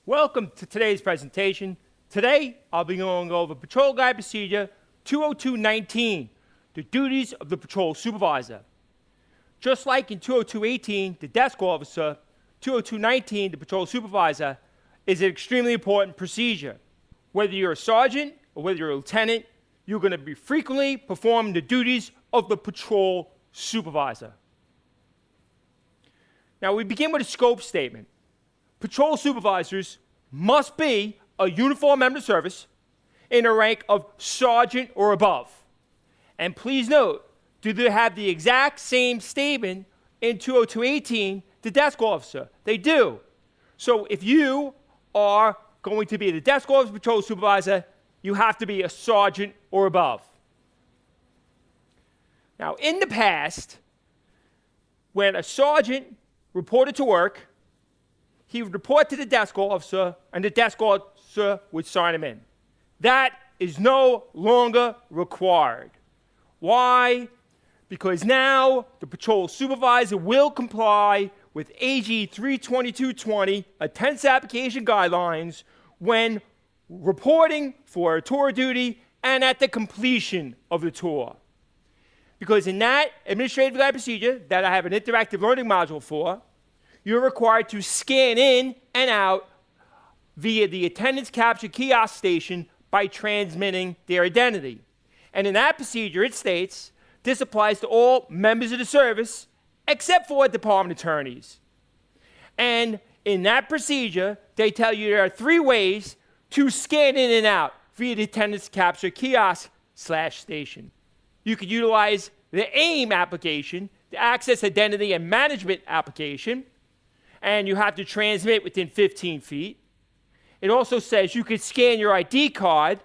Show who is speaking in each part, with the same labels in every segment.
Speaker 1: Welcome to today's presentation. Today, I'll be going over Patrol Guide Procedure 202.19, the duties of the patrol supervisor. Just like in 202.18, the desk officer, 202.19, the patrol supervisor, is an extremely important procedure. Whether you're a sergeant or whether you're a lieutenant, you're going to be frequently performing the duties of the patrol supervisor. Now, we begin with a scope statement. Patrol supervisors must be a uniformed member of service in a rank of sergeant or above. And please note, do they have the exact same statement in 202.18, the desk officer? They do. So if you are going to be the desk officer patrol supervisor, you have to be a sergeant or above. Now, in the past, when a sergeant reported to work, he would report to the desk officer, and the desk officer would sign him in. That is no longer required. Why? Because now the patrol supervisor will comply with AG 322.20 attendance application guidelines when reporting for a tour duty and at the completion of the tour. Because in that administrative guide procedure that I have an interactive learning module for, you're required to scan in and out via the attendance capture kiosk station by transmitting their identity. And in that procedure, it states, this applies to all members of the service except for department attorneys. And in that procedure, they tell you there are 3 ways to scan in and out via the attendance capture kiosk/station. You could utilize the AIM application, the Access Identity and Management application, and you have to transmit within 15 feet. It also says you could scan your ID card.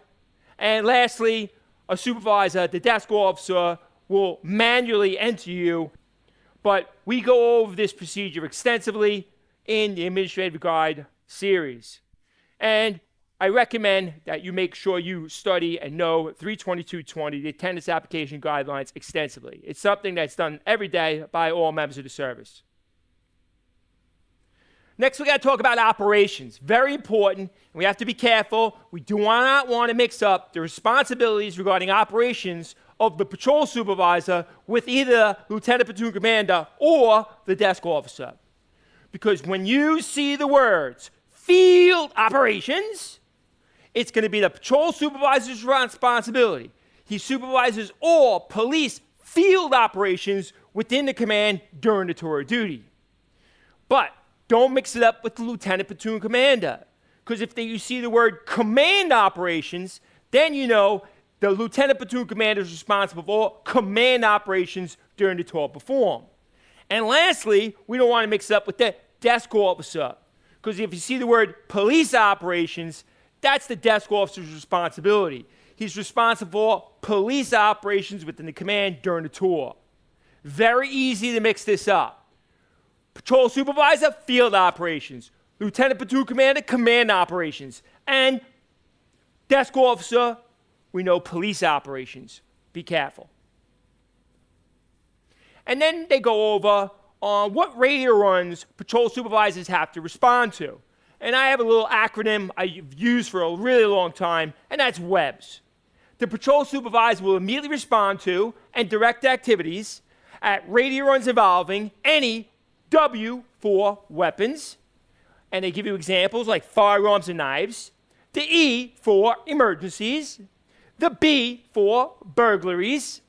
Speaker 1: And lastly, a supervisor, the desk officer, will manually enter you. But we go over this procedure extensively in the Administrative Guide series. And I recommend that you make sure you study and know 322.20, the attendance application guidelines, extensively. It's something that's done every day by all members of the service. Next, we got to talk about operations. Very important. We have to be careful. We do not want to mix up the responsibilities regarding operations of the patrol supervisor with either lieutenant platoon commander or the desk officer. Because when you see the words field operations, it's going to be the patrol supervisor's responsibility. He supervises all police field operations within the command during the tour of duty. But don't mix it up with the lieutenant platoon commander. Because if you see the word command operations, then you know the lieutenant platoon commander is responsible for all command operations during the tour performed. And lastly, we don't want to mix it up with the desk officer. Because if you see the word police operations, that's the desk officer's responsibility. He's responsible for police operations within the command during the tour. Very easy to mix this up. Patrol supervisor, field operations. Lieutenant platoon commander, command operations. And desk officer, we know police operations. Be careful. And then they go over on what radio runs patrol supervisors have to respond to. And I have a little acronym I've used for a really long time, and that's WEBS. The patrol supervisor will immediately respond to and direct activities at radio runs involving any W for weapons, and they give you examples like firearms and knives, the E for emergencies, the B for burglaries,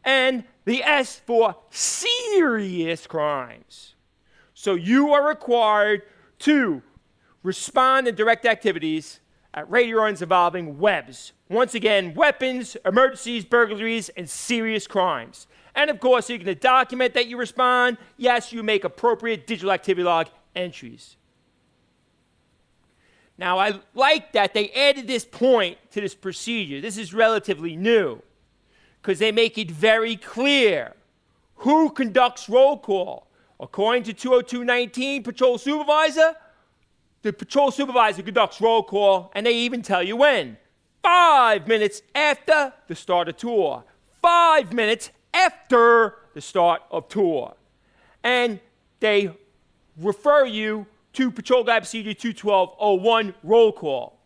Speaker 1: and the S for serious crimes. So you are required to respond and direct activities at radio runs involving WEBs. Once again, weapons, emergencies, burglaries, and serious crimes. And of course, you're going to document that you respond. Yes, you make appropriate digital activity log entries. Now, I like that they added this point to this procedure. This is relatively new because they make it very clear who conducts roll call. According to 202.19 patrol supervisor, the patrol supervisor conducts roll call, and they even tell you when. 5 minutes after the start of tour. 5 minutes after the start of tour. And they refer you to Patrol Guide Procedure 212.01 roll call.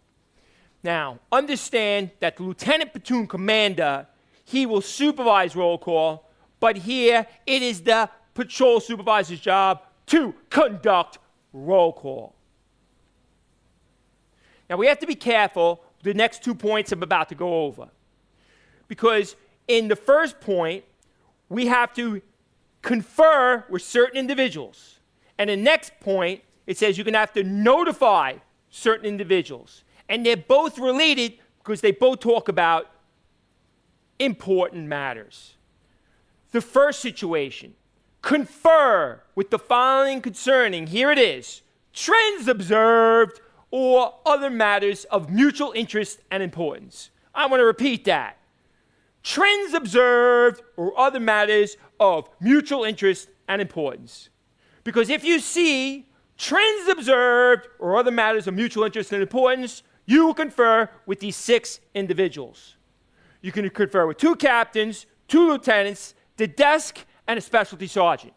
Speaker 1: Now, understand that the Lieutenant Platoon Commander, he will supervise roll call, but here it is the patrol supervisor's job to conduct roll call. Now, we have to be careful with the next 2 points I'm about to go over. Because in the first point, we have to confer with certain individuals. And the next point, it says you're going to have to notify certain individuals. And they're both related because they both talk about important matters. The first situation, confer with the following concerning, here it is, trends observed or other matters of mutual interest and importance. I want to repeat that. Trends observed or other matters of mutual interest and importance. Because if you see trends observed or other matters of mutual interest and importance, you will confer with these 6 individuals. You can confer with 2 captains, 2 lieutenants, the desk, and a specialty sergeant.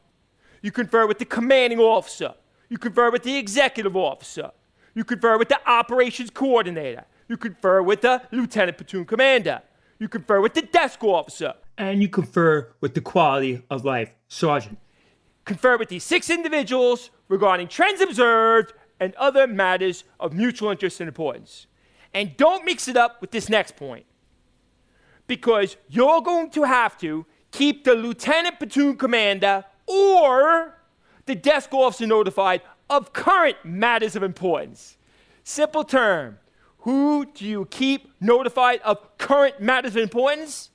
Speaker 1: You confer with the commanding officer. You confer with the executive officer. You confer with the operations coordinator. You confer with the lieutenant platoon commander. You confer with the desk officer. And you confer with the quality of life sergeant. Confer with these 6 individuals regarding trends observed and other matters of mutual interest and importance. And don't mix it up with this next point, because you're going to have to keep the lieutenant platoon commander or the desk officer notified of current matters of importance. Simple term. Who do you keep notified of current matters of importance?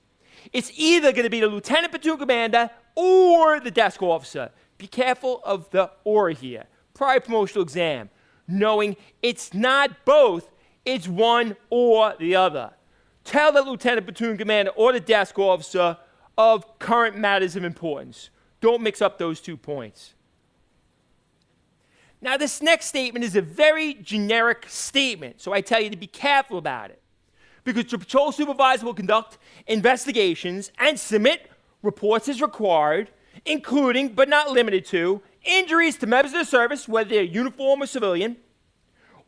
Speaker 1: It's either going to be the lieutenant platoon commander or the desk officer. Be careful of the or here. Prior promotional exam, knowing it's not both, it's one or the other. Tell the lieutenant platoon commander or the desk officer of current matters of importance. Don't mix up those 2 points. Now, this next statement is a very generic statement, so I tell you to be careful about it. Because the patrol supervisor will conduct investigations and submit reports as required, including, but not limited to, injuries to members of the service, whether they're uniform or civilian,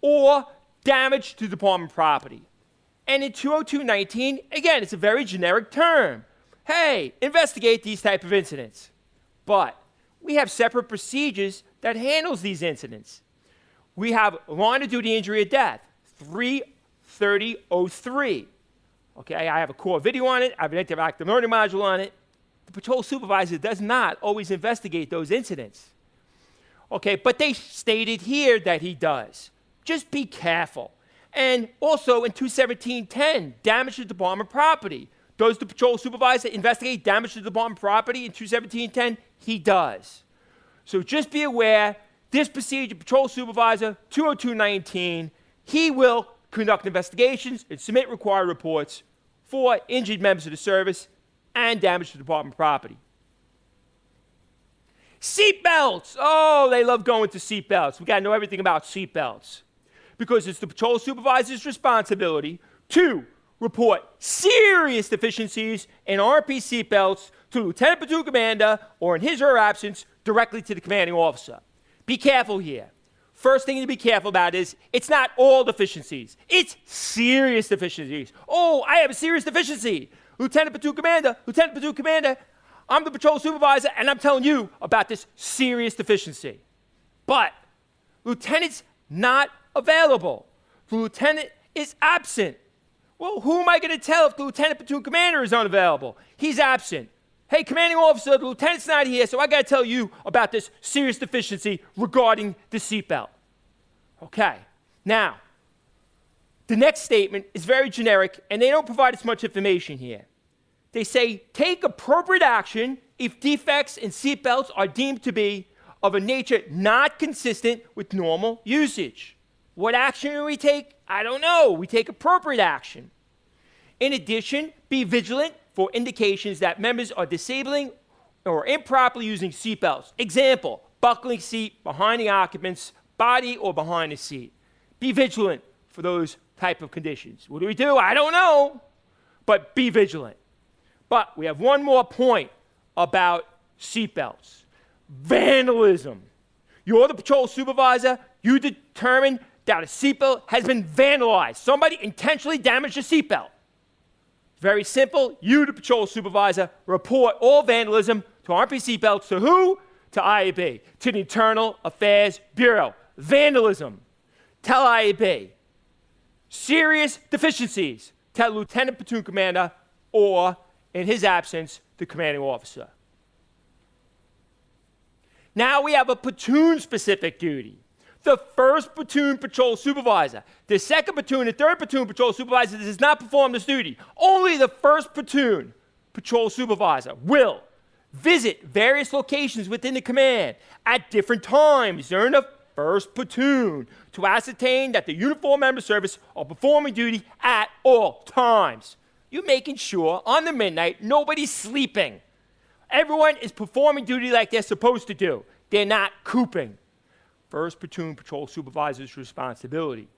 Speaker 1: or damage to department property. And in 202.19, again, it's a very generic term. Hey, investigate these type of incidents. But we have separate procedures that handles these incidents. We have line of duty injury or death, 330.03. Okay, I have a core video on it. I have an interactive learning module on it. The patrol supervisor does not always investigate those incidents. Okay, but they stated here that he does. Just be careful. And also in 217.10, damage to department property. Does the patrol supervisor investigate damage to department property in 217.10? He does. So just be aware, this procedure, patrol supervisor, 202.19, he will conduct investigations and submit required reports for injured members of the service and damage to department property. Seatbelts. Oh, they love going to seatbelts. We got to know everything about seatbelts, because it's the patrol supervisor's responsibility to report serious deficiencies in RP seatbelts to Lieutenant Platoon Commander, or in his or her absence, directly to the commanding officer. Be careful here. First thing to be careful about is it's not all deficiencies. It's serious deficiencies. Oh, I have a serious deficiency. Lieutenant Platoon Commander, I'm the patrol supervisor, and I'm telling you about this serious deficiency. But lieutenant's not available. The lieutenant is absent. Well, who am I going to tell if the lieutenant platoon commander is unavailable? He's absent. Hey, commanding officer, the lieutenant's not here, so I got to tell you about this serious deficiency regarding the seatbelt. Okay. Now, the next statement is very generic, and they don't provide us much information here. They say, take appropriate action if defects in seatbelts are deemed to be of a nature not consistent with normal usage. What action do we take? I don't know. We take appropriate action. In addition, be vigilant for indications that members are disabling or improperly using seatbelts. Example, buckling seat behind the occupant's body or behind the seat. Be vigilant for those type of conditions. What do? I don't know, but be vigilant. But we have one more point about seatbelts. Vandalism. You're the patrol supervisor. You determine that a seatbelt has been vandalized. Somebody intentionally damaged a seatbelt. Very simple. You, the patrol supervisor, report all vandalism to RMP seatbelts to who? To IAB, to the Internal Affairs Bureau. Vandalism. Tell IAB. Serious deficiencies. Tell Lieutenant Platoon Commander or, in his absence, the commanding officer. Now we have a platoon-specific duty. The 1st Platoon Patrol Supervisor, the 2nd Platoon and 3rd Platoon Patrol Supervisor does not perform this duty. Only the 1st Platoon Patrol Supervisor will visit various locations within the command at different times during the 1st Platoon to ascertain that the uniformed member of service are performing duty at all times. You're making sure on the midnight nobody's sleeping. Everyone is performing duty like they're supposed to do. They're not cooping. 1st Platoon Patrol Supervisor's responsibility.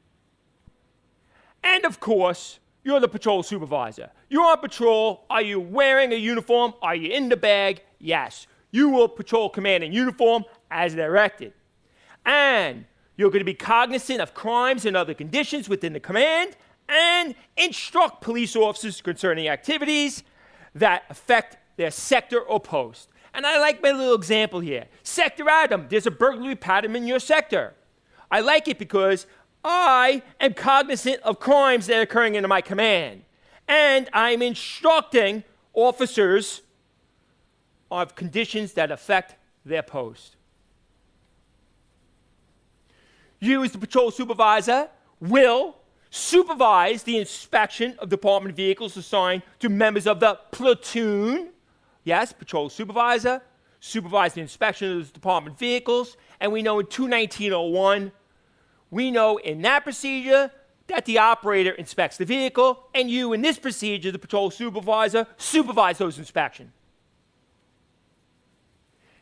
Speaker 1: And of course, you're the patrol supervisor. You're on patrol. Are you wearing a uniform? Are you in the bag? Yes. You will patrol command in uniform as directed. And you're going to be cognizant of crimes and other conditions within the command and instruct police officers concerning activities that affect their sector or post. And I like my little example here. Sector Adam, there's a burglary pattern in your sector. I like it because I am cognizant of crimes that are occurring in my command. And I'm instructing officers of conditions that affect their post. You, as the patrol supervisor, will supervise the inspection of department vehicles assigned to members of the platoon. Yes, patrol supervisor, supervise the inspection of those department vehicles. And we know in 219.01, we know in that procedure that the operator inspects the vehicle, and you, in this procedure, the patrol supervisor, supervise those inspections.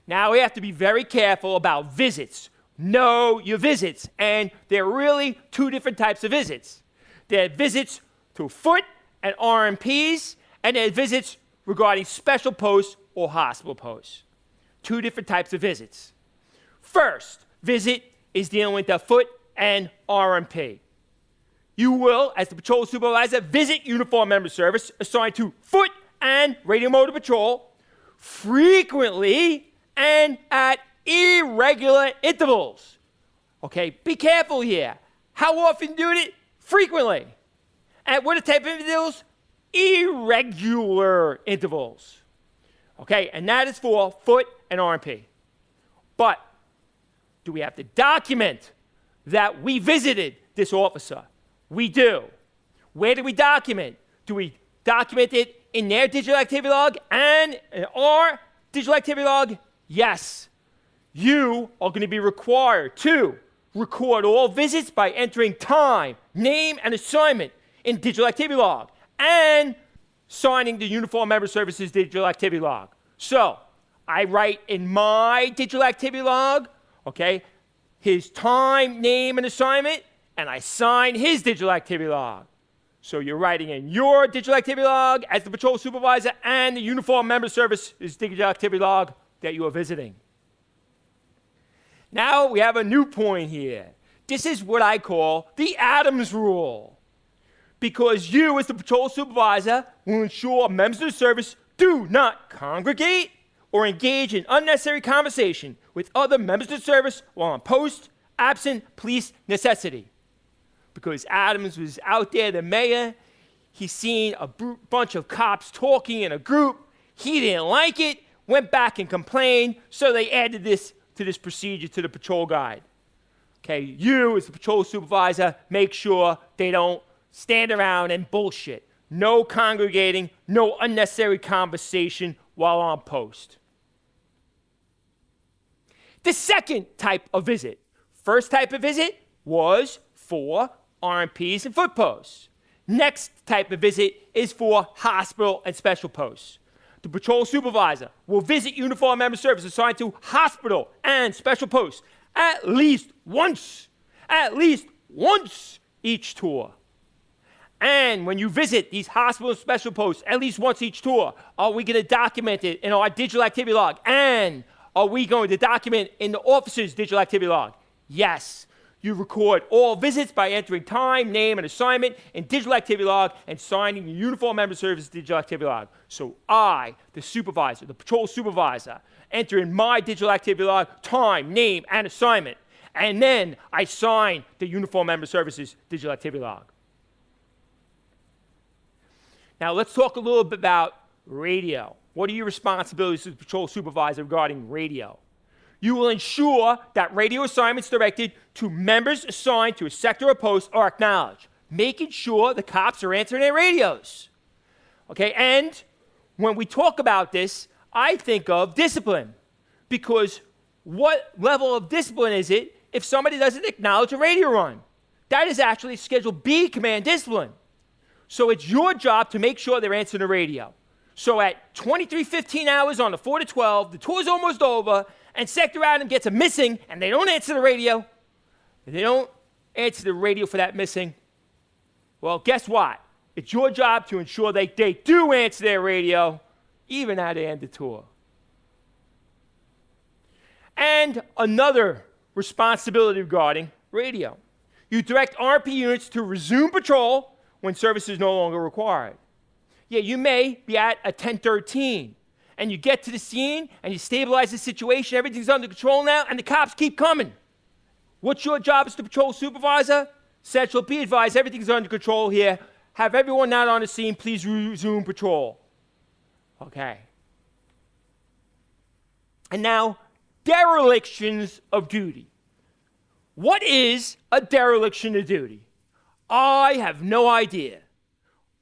Speaker 1: Now, we have to be very careful about visits. Know your visits. And there are really 2 different types of visits. There are visits to foot and RMPs, and there are visits regarding special posts or hospital posts. 2 different types of visits. First visit is dealing with the foot and RMP. You will, as the patrol supervisor, visit uniformed member service assigned to foot and radio motor patrol frequently and at irregular intervals. Okay, be careful here. How often do it? Frequently. At what type of intervals? Irregular intervals. Okay, and that is for foot and RMP. But do we have to document that we visited this officer? We do. Where do we document? Do we document it in their digital activity log and in our digital activity log? Yes. You are going to be required to record all visits by entering time, name, and assignment in digital activity log and signing the Uniformed Member Services digital activity log. So I write in my digital activity log, okay, his time, name, and assignment, and I sign his digital activity log. So you're writing in your digital activity log as the patrol supervisor and the Uniformed Member Services digital activity log that you are visiting. Now we have a new point here. This is what I call the Adams Rule. Because you, as the patrol supervisor, will ensure members of the service do not congregate or engage in unnecessary conversation with other members of the service while on post, absent police necessity. Because Adams was out there, the mayor, he seen a bunch of cops talking in a group. He didn't like it, went back and complained, so they added this to this procedure to the patrol guide. Okay, you as the patrol supervisor, make sure they don't stand around and bullshit. No congregating, no unnecessary conversation while on post. The second type of visit. First type of visit was for RMPs and foot posts. Next type of visit is for hospital and special posts. The patrol supervisor will visit uniformed member service assigned to hospital and special posts at least once each tour. And when you visit these hospital and special posts at least once each tour, are we going to document it in our digital activity log? And are we going to document in the officer's digital activity log? Yes. You record all visits by entering time, name, and assignment in digital activity log and signing your uniform member service digital activity log. So I, the supervisor, the patrol supervisor, enter in my digital activity log time, name, and assignment. And then I sign the uniform member services digital activity log. Now let's talk a little bit about radio. What are your responsibilities as a patrol supervisor regarding radio? You will ensure that radio assignments directed to members assigned to a sector or post are acknowledged, making sure the cops are answering their radios. Okay, and when we talk about this, I think of discipline, because what level of discipline is it if somebody doesn't acknowledge a radio run? That is actually Schedule B command discipline. So it's your job to make sure they're answering the radio. So at 23:15 hours on the 4 to 12, the tour's almost over, and Sector Adam gets a missing, and they don't answer the radio. They don't answer the radio for that missing. Well, guess what? It's your job to ensure they do answer their radio, even at the end of the tour. And another responsibility regarding radio. You direct RP units to resume patrol when service is no longer required. Yeah, you may be at a 1013, and you get to the scene, and you stabilize the situation, everything's under control now, and the cops keep coming. What's your job as the patrol supervisor? Central, be advised, everything's under control here. Have everyone not on the scene, please resume patrol. Okay. And now, derelictions of duty. What is a dereliction of duty? I have no idea.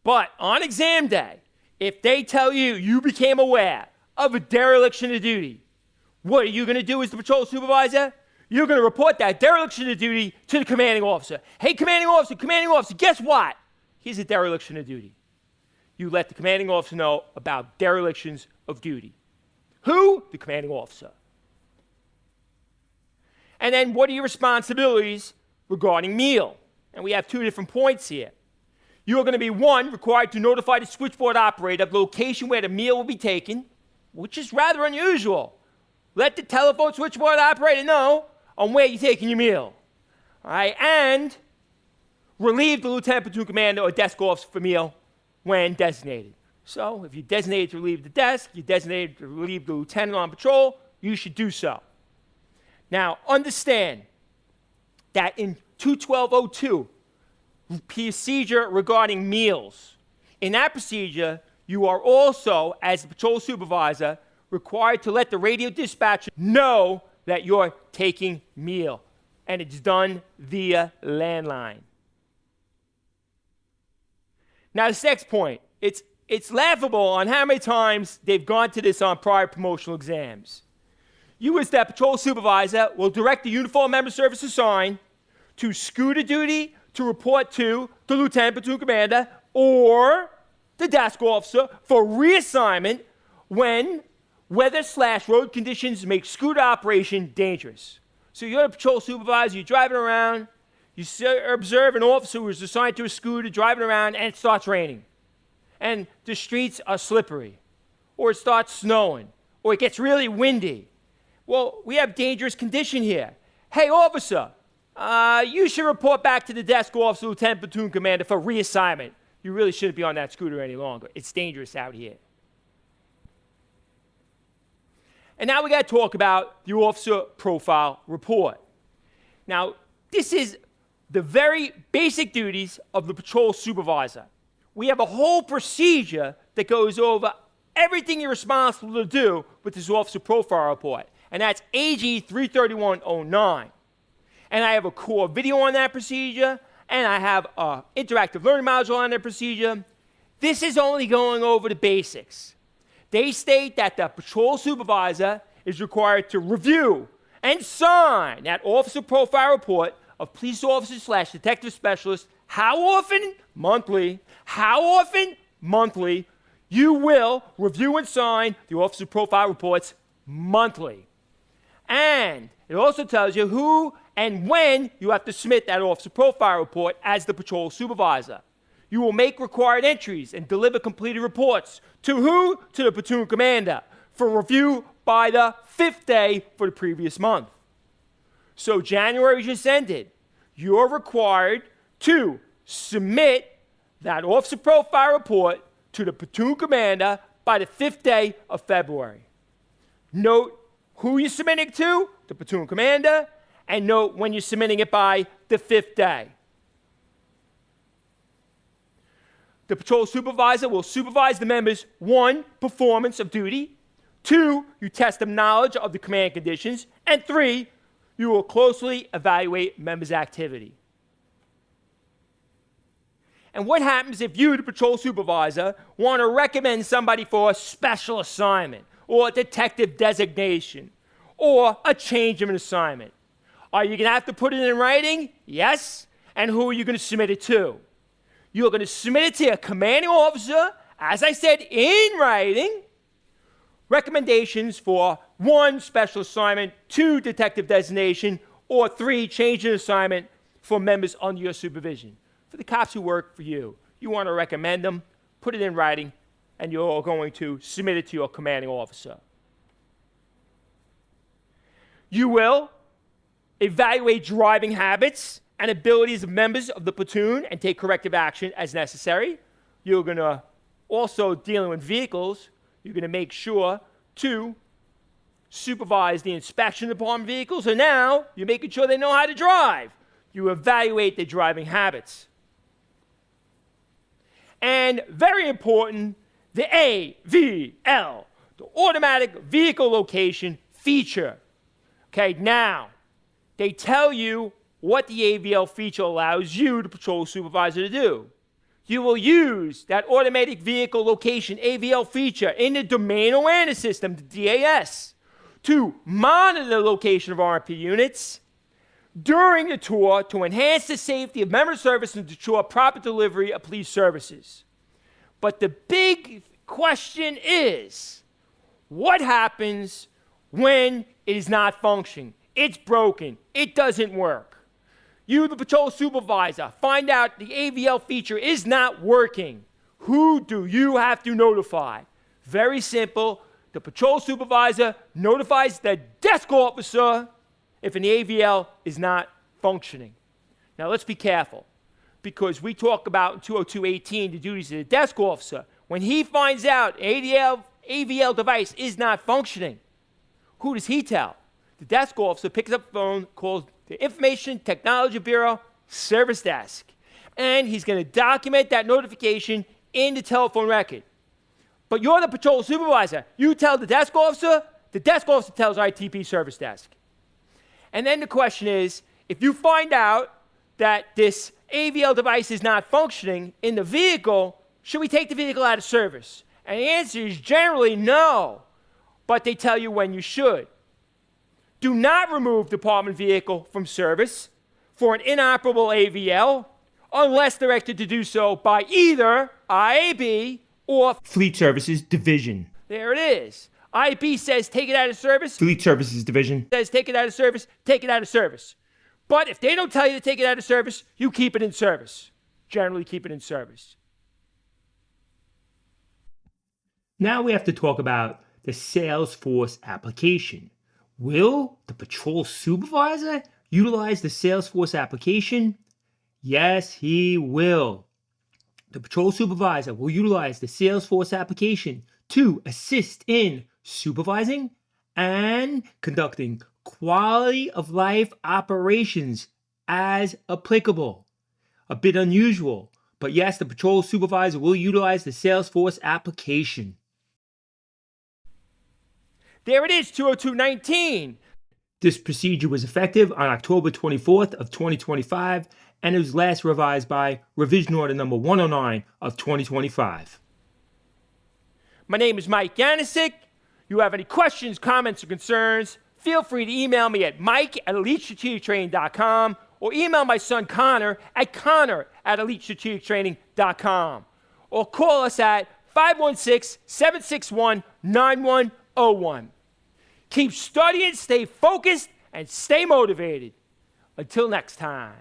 Speaker 1: But on exam day, if they tell you you became aware of a dereliction of duty, what are you going to do as the patrol supervisor? You're going to report that dereliction of duty to the commanding officer. Hey, commanding officer, guess what? Here's a dereliction of duty. You let the commanding officer know about derelictions of duty. Who? The commanding officer. And then what are your responsibilities regarding meal? And we have two different points here. You are going to be, one, required to notify the switchboard operator of the location where the meal will be taken, which is rather unusual. Let the telephone switchboard operator know on where you're taking your meal. All right, and relieve the lieutenant platoon commander or desk officer for meal when designated. So if you're designated to relieve the desk, you're designated to relieve the lieutenant on patrol, you should do so. Now, understand that in 212.02, procedure regarding meals, in that procedure, you are also, as the patrol supervisor, required to let the radio dispatcher know that you're taking meal, and it's done via landline. Now, this next point, it's laughable on how many times they've gone to this on prior promotional exams. You, as that patrol supervisor, will direct the uniform member service assigned to scooter duty to report to the lieutenant platoon commander or the desk officer for reassignment when weather/road conditions make scooter operation dangerous. So you're a patrol supervisor, you're driving around, you observe an officer who is assigned to a scooter driving around, and it starts raining. And the streets are slippery, or it starts snowing, or it gets really windy. Well, we have dangerous condition here. Hey, officer, you should report back to the desk officer, lieutenant platoon commander for reassignment. You really shouldn't be on that scooter any longer. It's dangerous out here. And now we got to talk about the officer profile report. Now, this is the very basic duties of the patrol supervisor. We have a whole procedure that goes over everything you're responsible to do with this officer profile report, and that's AG 33109. And I have a core video on that procedure, and I have an interactive learning module on that procedure. This is only going over the basics. They state that the patrol supervisor is required to review and sign that officer profile report of police officers/detective specialists. How often? Monthly. How often? Monthly. You will review and sign the officer profile reports monthly. And it also tells you who and when you have to submit that officer profile report as the patrol supervisor. You will make required entries and deliver completed reports. To who? To the platoon commander for review by the 5th day for the previous month. So January just ended. You're required to submit that officer profile report to the platoon commander by the 5th day of February. Note who you're submitting to, the platoon commander, and note when you're submitting it by the 5th day. The patrol supervisor will supervise the members' 1, performance of duty, 2, you test them knowledge of the command conditions, and 3, you will closely evaluate members' activity. And what happens if you, the patrol supervisor, want to recommend somebody for a special assignment, or a detective designation, or a change of an assignment? Are you going to have to put it in writing? Yes. And who are you going to submit it to? You're going to submit it to a commanding officer, as I said, in writing, recommendations for 1, special assignment, 2, detective designation, or 3, change in assignment for members under your supervision. For the cops who work for you, you want to recommend them, put it in writing, and you're going to submit it to your commanding officer. You will evaluate driving habits and abilities of members of the platoon and take corrective action as necessary. You're going to also, dealing with vehicles, you're going to make sure to supervise the inspection upon vehicles, and now you're making sure they know how to drive. You evaluate their driving habits. And very important, the AVL, the automatic vehicle location feature. Okay, now, they tell you what the AVL feature allows you, the patrol supervisor, to do. You will use that automatic vehicle location AVL feature in the domain awareness system, the DAS, to monitor the location of RMP units during the tour to enhance the safety of member service and to ensure proper delivery of police services. But the big question is, what happens when it is not functioning? It's broken. It doesn't work. You, the patrol supervisor, find out the AVL feature is not working. Who do you have to notify? Very simple. The patrol supervisor notifies the desk officer if an AVL is not functioning. Now, let's be careful, because we talk about in 202.18 the duties of the desk officer. When he finds out an AVL device is not functioning, who does he tell? The desk officer picks up the phone, calls the Information Technology Bureau service desk, and he's going to document that notification in the telephone record. But you're the patrol supervisor. You tell the desk officer tells ITP service desk. And then the question is, if you find out that this AVL device is not functioning in the vehicle, should we take the vehicle out of service? And the answer is generally no, but they tell you when you should. Do not remove department vehicle from service for an inoperable AVL unless directed to do so by either IAB or Fleet Services Division. There it is. IAB says take it out of service. Fleet Services Division says take it out of service, take it out of service. But if they don't tell you to take it out of service, you keep it in service. Generally keep it in service. Now we have to talk about the Salesforce application. Will the patrol supervisor utilize the Salesforce application? Yes, he will. The patrol supervisor will utilize the Salesforce application to assist in supervising and conducting quality of life operations as applicable. A bit unusual, but yes, the patrol supervisor will utilize the Salesforce application. There it is, 202.19. This procedure was effective on October 24th of 2025, and it was last revised by Revision Order number 109 of 2025. My name is Mike Yanisic. You have any questions, comments, or concerns, feel free to email me at mike@elitestrategictraining.com or email my son Connor at connor@elitestrategictraining.com or call us at 516-761-9101. Keep studying, stay focused, and stay motivated. Until next time.